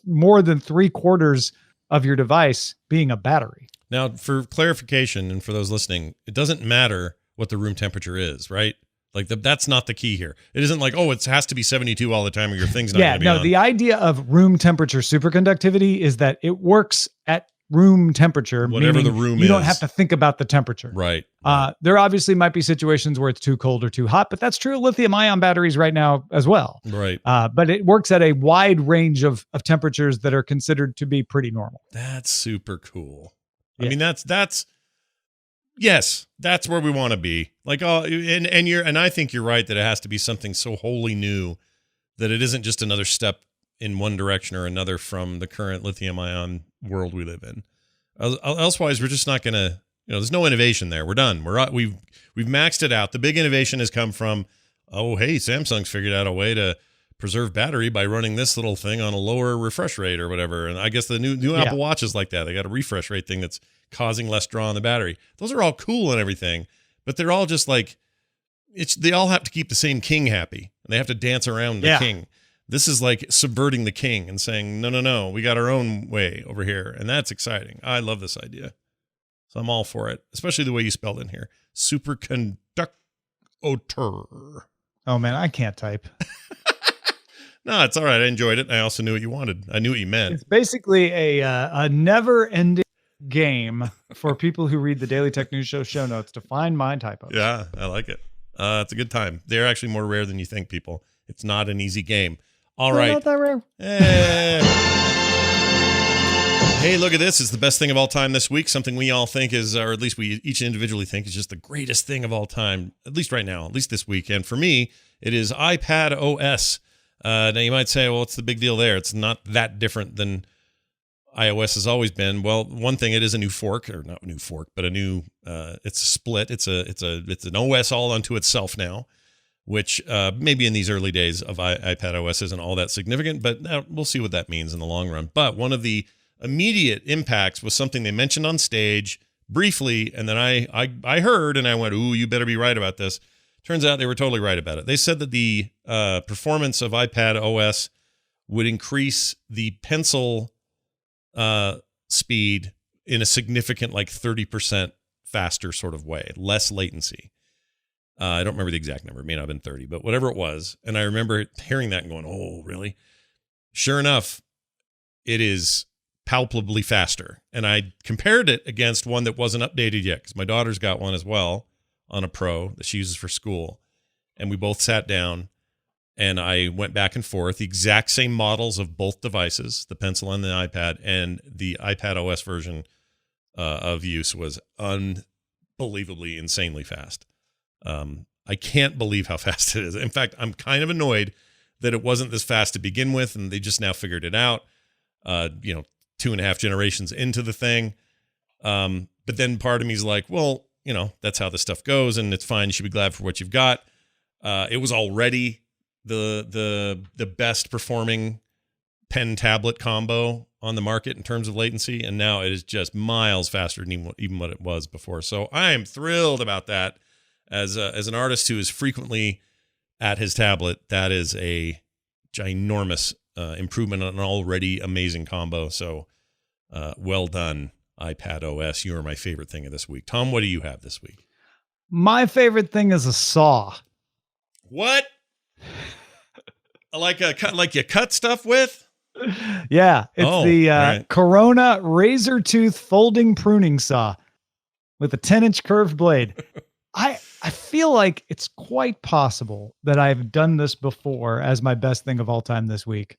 more than 3/4 of your device being a battery. Now, for clarification, and for those listening, it doesn't matter what the room temperature is, right? Like that's not the key here. It isn't like, it has to be 72 all the time or your thing's not going to be on. The idea of room temperature superconductivity is that it works at room temperature, whatever the room is. You don't have to think about the temperature. Right. There obviously might be situations where it's too cold or too hot, but that's true of lithium-ion batteries right now as well. Right. But it works at a wide range of temperatures that are considered to be pretty normal. That's super cool. Yeah. I mean, that's where we want to be. Like, and I think you're right that it has to be something so wholly new that it isn't just another step in one direction or another from the current lithium-ion world we live in. Elsewise, we're just not going to, there's no innovation there. We're done. We've maxed it out. The big innovation has come from, Samsung's figured out a way to preserve battery by running this little thing on a lower refresh rate or whatever. And I guess the new Apple Watch is like that. They got a refresh rate thing that's causing less draw on the battery. Those are all cool and everything, but they're all just like, they all have to keep the same king happy and they have to dance around the king. This is like subverting the king and saying, no, we got our own way over here. And that's exciting. I love this idea. So I'm all for it, especially the way you spelled in here. Superconductor. Oh, man, I can't type. No, it's all right. I enjoyed it. I also knew what you wanted. I knew what you meant. It's basically a never-ending game for people who read the Daily Tech News show notes to find my typos. Yeah, I like it. It's a good time. They're actually more rare than you think, people. It's not an easy game. All right. Not that rare. Hey, look at this. It's the best thing of all time this week. Something we all think is, or at least we each individually think is just the greatest thing of all time, at least right now, at least this week. And for me, it is iPad OS. Now you might say, well, what's the big deal there? It's not that different than iOS has always been. Well, one thing, it is a new fork, or not a new fork, but a new, it's a split. It's an OS all unto itself now, which maybe in these early days of iPad OS isn't all that significant, but we'll see what that means in the long run. But one of the immediate impacts was something they mentioned on stage briefly, and then I heard, and I went, ooh, you better be right about this. Turns out they were totally right about it. They said that the performance of iPad OS would increase the pencil speed in a significant, like 30% faster sort of way, less latency. I don't remember the exact number. It may not have been 30, but whatever it was. And I remember hearing that and going, oh, really? Sure enough, it is palpably faster. And I compared it against one that wasn't updated yet, because my daughter's got one as well on a Pro that she uses for school. And we both sat down and I went back and forth, the exact same models of both devices, the Pencil and the iPad, and the iPad OS version of use was unbelievably, insanely fast. I can't believe how fast it is. In fact, I'm kind of annoyed that it wasn't this fast to begin with, and they just now figured it out, 2.5 generations into the thing. But then part of me is like, well, that's how this stuff goes, and it's fine. You should be glad for what you've got. It was already the best performing pen tablet combo on the market in terms of latency, and now it is just miles faster than even what it was before. So I am thrilled about that. As an artist who is frequently at his tablet, that is a ginormous improvement on an already amazing combo. So well done, iPad OS. You are my favorite thing of this week. Tom, what do you have this week? My favorite thing is a saw. What? Like you cut stuff with? Yeah, it's the right. Corona razor tooth folding pruning saw with a 10-inch curved blade. I feel like it's quite possible that I've done this before as my best thing of all time this week.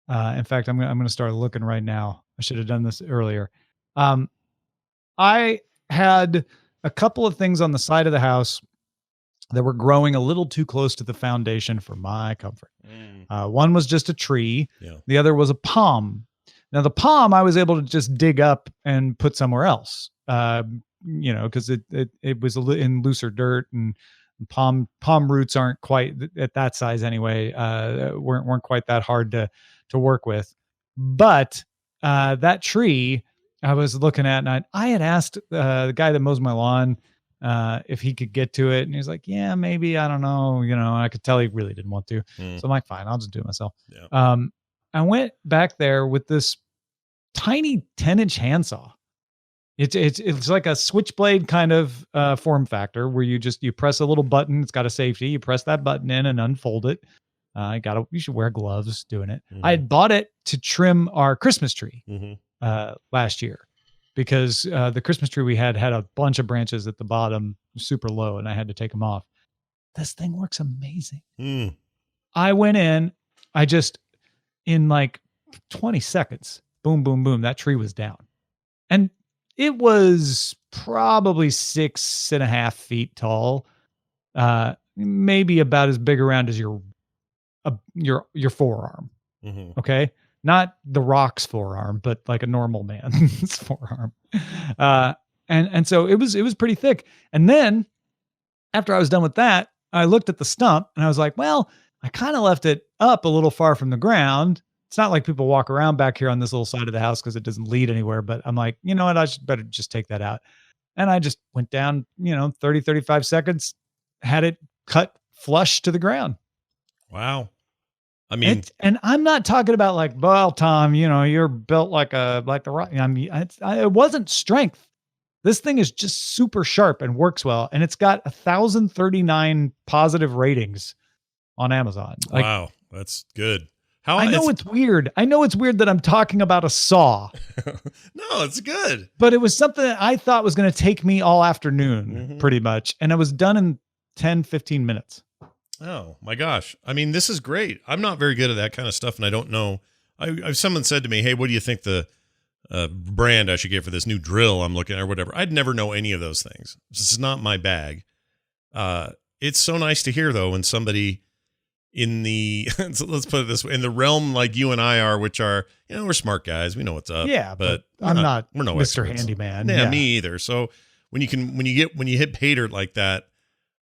In fact, I'm going to start looking right now. I should have done this earlier. I had a couple of things on the side of the house that were growing a little too close to the foundation for my comfort. One was just a tree. Yeah. The other was a palm. Now the palm I was able to just dig up and put somewhere else. because it was in looser dirt, and palm roots aren't quite at that size anyway. Weren't quite that hard to work with. But that tree I was looking at, and I had asked the guy that mows my lawn if he could get to it, and he was like, yeah, maybe, I don't know, I could tell he really didn't want to. So I'm like, fine, I'll just do it myself. Yeah. I went back there with this tiny 10-inch handsaw. It's like a switchblade kind of form factor where you press a little button. It's got a safety. You press that button in and unfold it. You should wear gloves doing it. I had bought it to trim our Christmas tree last year, because the Christmas tree we had a bunch of branches at the bottom, super low, and I had to take them off. This thing works amazing. I went in, in like 20 seconds, boom, boom, boom, that tree was down. And it was probably 6.5 feet tall, maybe about as big around as your forearm. Okay. Not the Rock's forearm, but like a normal man's forearm. And so it was pretty thick. And then after I was done with that, I looked at the stump and I was like, well, I kind of left it up a little far from the ground. It's not like people walk around back here on this little side of the house because it doesn't lead anywhere. But I'm like, you know what? I should better just take that out. And I just went down, 30, 35 seconds, had it cut flush to the ground. Wow. I mean, and I'm not talking about like, well, Tom, you're built like the Rock. I mean, it wasn't strength. This thing is just super sharp and works well. And it's got 1,039 positive ratings on Amazon. Wow. That's good. I know it's weird. I know it's weird that I'm talking about a saw. No, it's good. But it was something that I thought was going to take me all afternoon, pretty much. And it was done in 10, 15 minutes. Oh my gosh. I mean, this is great. I'm not very good at that kind of stuff, and I don't know. Someone said to me, hey, what do you think the brand I should get for this new drill I'm looking at or whatever? I'd never know any of those things. This is not my bag. It's so nice to hear, though, when somebody in the, let's put it this way, in the realm like you and I are, which are, we're smart guys. We know what's up. Yeah, but we're no Mr. experts. Handyman. Yeah, me either. So when you hit pay dirt like that,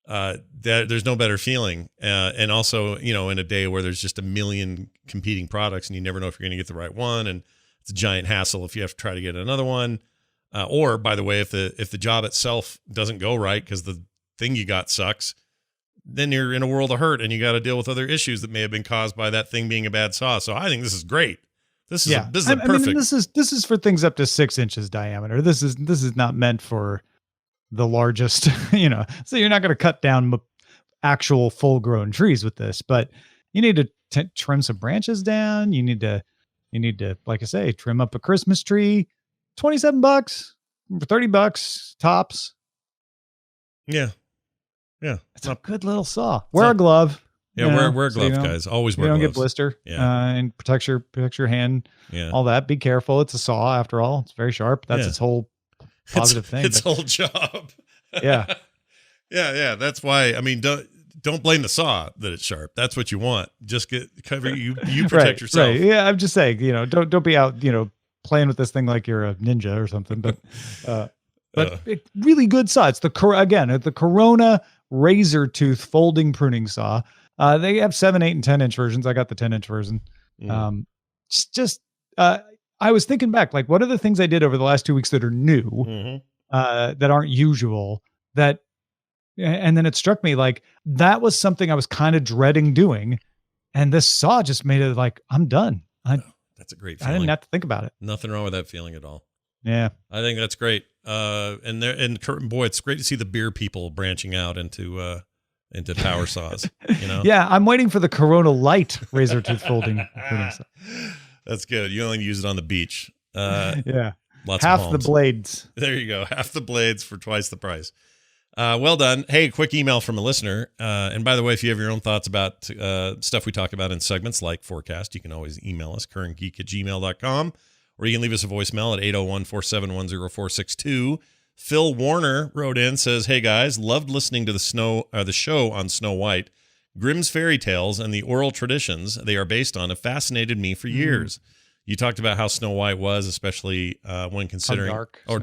there's no better feeling. And also, in a day where there's just a million competing products and you never know if you're going to get the right one. And it's a giant hassle if you have to try to get another one. Or by the way, if the job itself doesn't go right because the thing you got sucks, then you're in a world of hurt and you got to deal with other issues that may have been caused by that thing being a bad saw. So I think this is great. This is perfect. I mean, this is for things up to 6 inches diameter. This is not meant for the largest, so you're not going to cut down actual full grown trees with this, but you need to trim some branches down. You need to, like I say, trim up a Christmas tree, $27, $30 tops. Yeah. Yeah. It's a good little saw. Wear a glove. Yeah. Wear a glove, guys. Always wear gloves. You don't get blister. Yeah. And protect your hand. Yeah. All that. Be careful. It's a saw after all. It's very sharp. That's its whole positive thing. Its whole job. Yeah. Yeah. That's why, I mean, don't blame the saw that it's sharp. That's what you want. Just cover you protect yourself. Right. Yeah. I'm just saying, don't be out, playing with this thing like you're a ninja or something, but really good saw. It's the Corona razor tooth folding pruning saw. They have 7, 8, and 10-inch versions. I got the 10-inch version. I was thinking back, like, what are the things I did over the last 2 weeks that are new, that aren't usual, and then it struck me like that was something I was kind of dreading doing. And this saw just made it like, I'm done. That's a great feeling. I didn't have to think about it. Nothing wrong with that feeling at all. Yeah. I think that's great. And boy, it's great to see the beer people branching out into power saws, Yeah. I'm waiting for the Corona Light razor tooth folding saw. That's good. You only use it on the beach. Yeah. Lots half of the blades. There you go. Half the blades for twice the price. Well done. Hey, quick email from a listener. And by the way, if you have your own thoughts about stuff we talk about in segments like Forecast, you can always email us, currentgeek@gmail.com, or you can leave us a voicemail at 801-471-0462. Phil Warner wrote in, says, hey guys, loved listening to the show on Snow White. Grimm's fairy tales and the oral traditions they are based on have fascinated me for years. You talked about how Snow White was, especially when considering,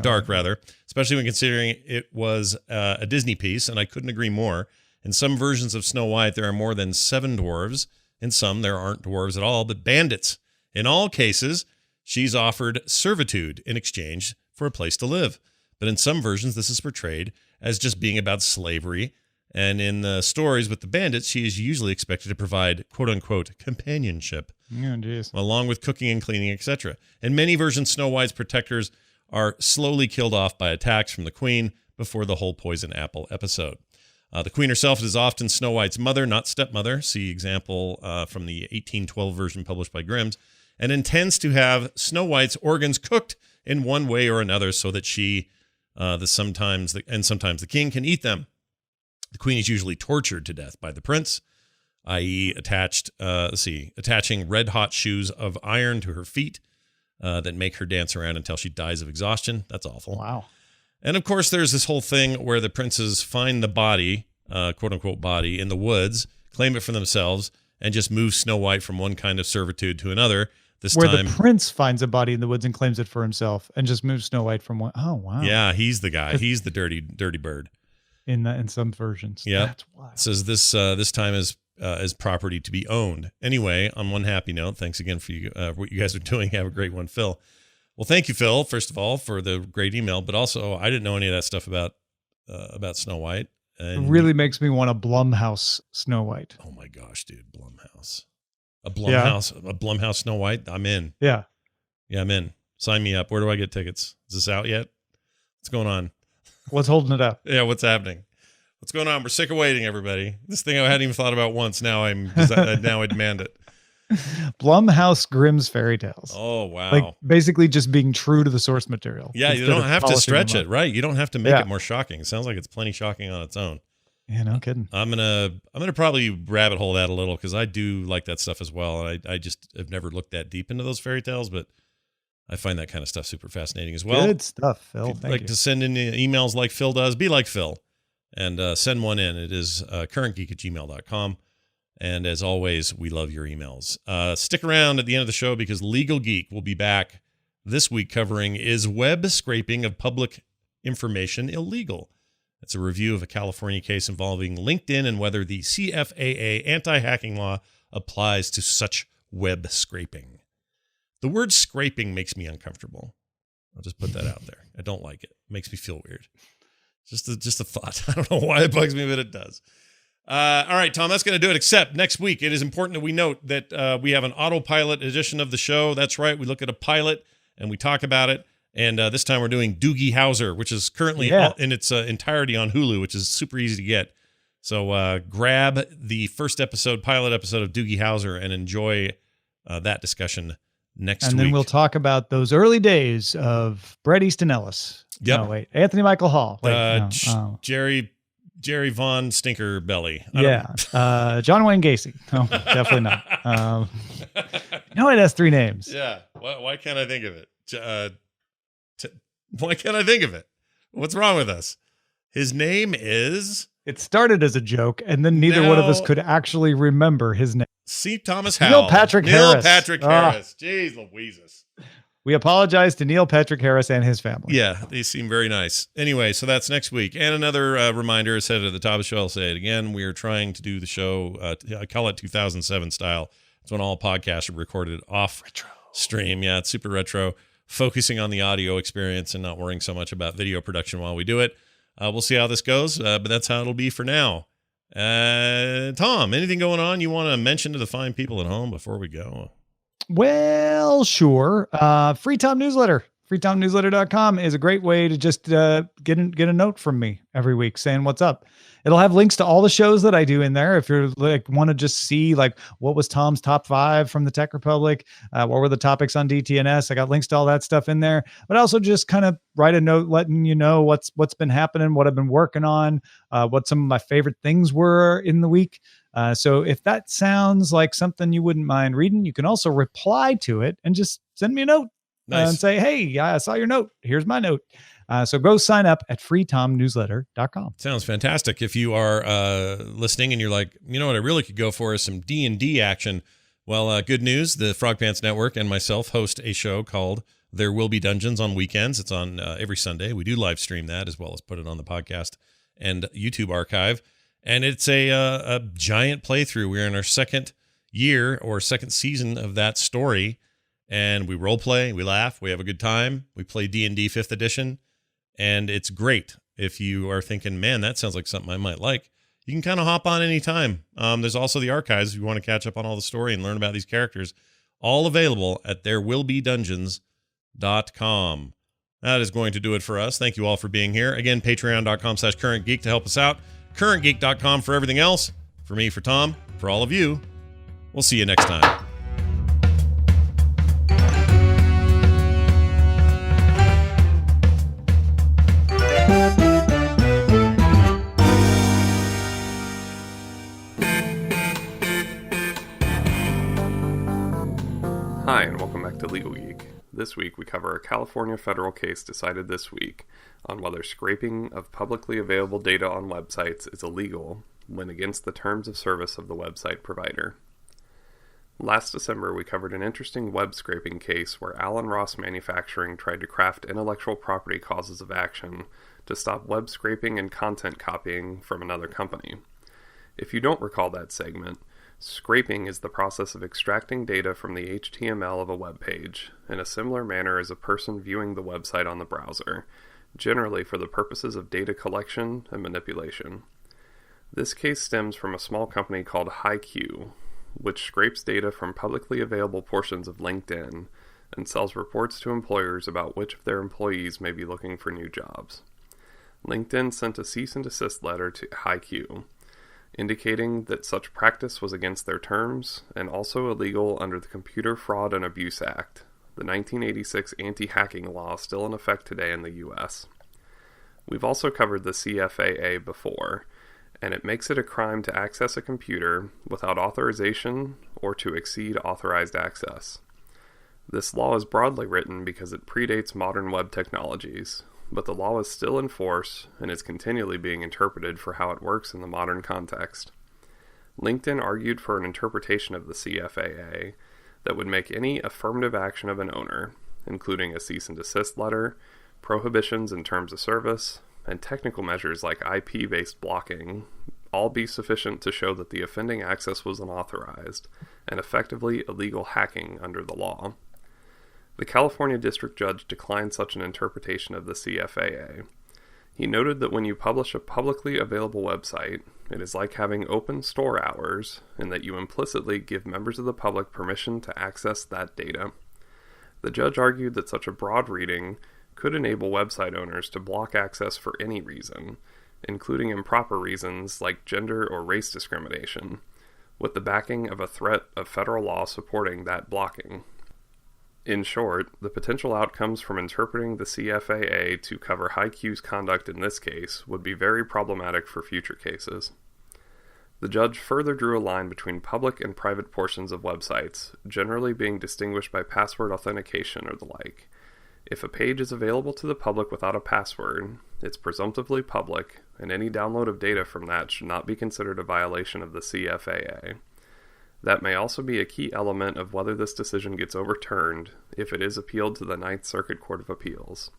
dark rather, especially when considering it was a Disney piece, and I couldn't agree more. In some versions of Snow White, there are more than 7 dwarves. In some, there aren't dwarves at all, but bandits. In all cases, she's offered servitude in exchange for a place to live. But in some versions, this is portrayed as just being about slavery. And in the stories with the bandits, she is usually expected to provide, quote-unquote, companionship, along with cooking and cleaning, etc. In many versions, Snow White's protectors are slowly killed off by attacks from the queen before the whole poison apple episode. The queen herself is often Snow White's mother, not stepmother. See example from the 1812 version published by Grimm's, and intends to have Snow White's organs cooked in one way or another so that she, sometimes the king, can eat them. The queen is usually tortured to death by the prince, i.e. attaching red-hot shoes of iron to her feet that make her dance around until she dies of exhaustion. That's awful. Wow. And, of course, there's this whole thing where the princes find the body, quote-unquote body, in the woods, claim it for themselves, and just move Snow White from one kind of servitude to another. Where the prince finds a body in the woods and claims it for himself and just moves Snow White from one. Oh, wow. Yeah, he's the guy. He's the dirty bird. In some versions. Yeah. That's wild. It says this time is property to be owned. Anyway, on one happy note, thanks again for what you guys are doing. Have a great one, Phil. Well, thank you, Phil, first of all, for the great email, but also I didn't know any of that stuff about Snow White. And it really makes me want a Blumhouse Snow White. Oh my gosh, dude, Blumhouse. A Blumhouse Snow White? I'm in. Yeah. Yeah, I'm in. Sign me up. Where do I get tickets? Is this out yet? What's going on? What's holding it up? Yeah, what's happening? What's going on? We're sick of waiting, everybody. This thing I hadn't even thought about once. Now I demand it. Blumhouse Grimm's Fairy Tales. Oh, wow. Like basically just being true to the source material. Yeah, you don't have to stretch it, right? You don't have to make it more shocking. It sounds like it's plenty shocking on its own. Yeah, no kidding. I'm gonna probably rabbit hole that a little because I do like that stuff as well. And I just have never looked that deep into those fairy tales, but I find that kind of stuff super fascinating as well. Good stuff, Phil. If you'd like to send in emails like Phil does, be like Phil and send one in. It is currentgeek@gmail.com. And as always, we love your emails. Stick around at the end of the show because Legal Geek will be back this week covering Is Web Scraping of Public Information Illegal? It's a review of a California case involving LinkedIn and whether the CFAA anti-hacking law applies to such web scraping. The word scraping makes me uncomfortable. I'll just put that out there. I don't like it. It makes me feel weird. Just a thought. I don't know why it bugs me, but it does. All right, Tom, that's going to do it, except next week. It is important that we note that we have an autopilot edition of the show. That's right. We look at a pilot and we talk about it. And this time we're doing Doogie Howser, which is currently in its entirety on Hulu, which is super easy to get. So grab the first pilot episode of Doogie Howser, and enjoy that discussion next week. And then we'll talk about those early days of Bret Easton Ellis. Yep. No, wait. Anthony Michael Hall. Wait, Jerry Von Stinker Belly. John Wayne Gacy. No, definitely not. No, it has 3 names. Yeah. Why can't I think of it? Why can't I think of it? What's wrong with us? His name is... It started as a joke, and then neither one of us could actually remember his name. C. Thomas Howell. Neil Patrick Harris. Jeez Louises. We apologize to Neil Patrick Harris and his family. Yeah, they seem very nice. Anyway, so that's next week. And another reminder, I said it at the top of the show, I'll say it again. We are trying to do the show, I call it 2007 style. It's when all podcasts are recorded off stream. Yeah, it's super retro, focusing on the audio experience and not worrying so much about video production while we do it. We'll see how this goes, but that's how it'll be for now. Tom, anything going on you want to mention to the fine people at home before we go? Well, sure. Free Tom Newsletter. FreeTomNewsletter.com is a great way to just get a note from me every week saying what's up. It'll have links to all the shows that I do in there. If you're like want to just see like what was Tom's top 5 from the Tech Republic, what were the topics on DTNS, I got links to all that stuff in there. But also just kind of write a note letting you know what's been happening, what I've been working on, what some of my favorite things were in the week. So if that sounds like something you wouldn't mind reading, you can also reply to it and just send me a note. Nice. And say, hey, I saw your note. Here's my note. So go sign up at freetomnewsletter.com. Sounds fantastic. If you are listening and you're like, you know what I really could go for is some D&D action, Well, good news. The Frog Pants Network and myself host a show called There Will Be Dungeons on weekends. It's on every Sunday. We do live stream that as well as put it on the podcast and YouTube archive. And it's a giant playthrough. We're in our second year or second season of that story. And we role play, we laugh, we have a good time. We play D&D 5th edition. And it's great. If you are thinking, man, that sounds like something I might like, you can kind of hop on anytime. There's also the archives if you want to catch up on all the story and learn about these characters. All available at therewillbedungeons.com. That is going to do it for us. Thank you all for being here. Again, patreon.com/CurrentGeek to help us out. CurrentGeek.com for everything else. For me, for Tom, for all of you. We'll see you next time. Hi, and welcome back to Legal Geek. This week we cover a California federal case decided this week on whether scraping of publicly available data on websites is illegal when against the terms of service of the website provider. Last December we covered an interesting web scraping case where Allen Ross Manufacturing tried to craft intellectual property causes of action to stop web scraping and content copying from another company. If you don't recall that segment, scraping is the process of extracting data from the HTML of a web page in a similar manner as a person viewing the website on the browser, generally for the purposes of data collection and manipulation. This case stems from a small company called HiQ, which scrapes data from publicly available portions of LinkedIn and sells reports to employers about which of their employees may be looking for new jobs. LinkedIn sent a cease and desist letter to HiQ, indicating that such practice was against their terms and also illegal under the Computer Fraud and Abuse Act, the 1986 anti-hacking law still in effect today in the U.S. We've also covered the CFAA before, and it makes it a crime to access a computer without authorization or to exceed authorized access. This law is broadly written because it predates modern web technologies, but the law is still in force and is continually being interpreted for how it works in the modern context. LinkedIn argued for an interpretation of the CFAA that would make any affirmative action of an owner, including a cease and desist letter, prohibitions in terms of service, and technical measures like IP-based blocking, all be sufficient to show that the offending access was unauthorized and effectively illegal hacking under the law. The California District Judge declined such an interpretation of the CFAA. He noted that when you publish a publicly available website, it is like having open store hours in that you implicitly give members of the public permission to access that data. The judge argued that such a broad reading could enable website owners to block access for any reason, including improper reasons like gender or race discrimination, with the backing of a threat of federal law supporting that blocking. In short, the potential outcomes from interpreting the CFAA to cover HiQ's conduct in this case would be very problematic for future cases. The judge further drew a line between public and private portions of websites, generally being distinguished by password authentication or the like. If a page is available to the public without a password, it's presumptively public, and any download of data from that should not be considered a violation of the CFAA. That may also be a key element of whether this decision gets overturned if it is appealed to the Ninth Circuit Court of Appeals.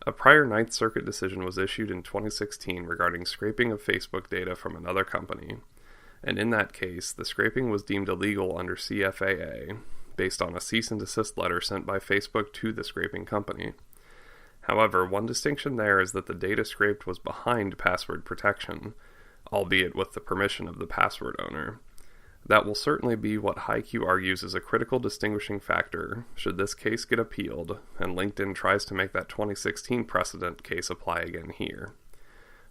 A prior Ninth Circuit decision was issued in 2016 regarding scraping of Facebook data from another company, and in that case, the scraping was deemed illegal under CFAA based on a cease and desist letter sent by Facebook to the scraping company. However, one distinction there is that the data scraped was behind password protection, albeit with the permission of the password owner. That will certainly be what HiQ argues is a critical distinguishing factor should this case get appealed and LinkedIn tries to make that 2016 precedent case apply again here.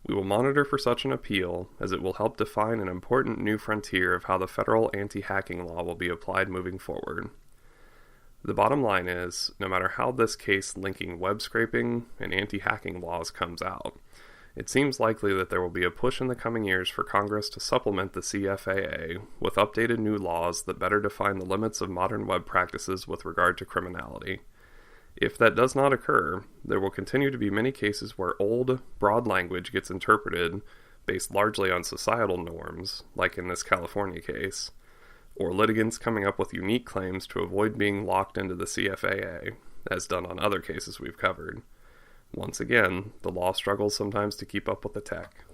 We will monitor for such an appeal as it will help define an important new frontier of how the federal anti-hacking law will be applied moving forward. The bottom line is, no matter how this case linking web scraping and anti-hacking laws comes out, it seems likely that there will be a push in the coming years for Congress to supplement the CFAA with updated new laws that better define the limits of modern web practices with regard to criminality. If that does not occur, there will continue to be many cases where old, broad language gets interpreted based largely on societal norms, like in this California case, or litigants coming up with unique claims to avoid being locked into the CFAA, as done on other cases we've covered. Once again, the law struggles sometimes to keep up with the tech.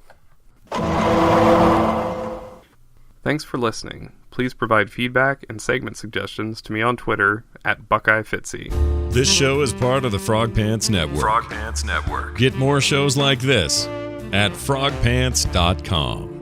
Thanks for listening. Please provide feedback and segment suggestions to me on Twitter at BuckeyeFitzy. This show is part of the Frog Pants Network. Frog Pants Network. Get more shows like this at frogpants.com.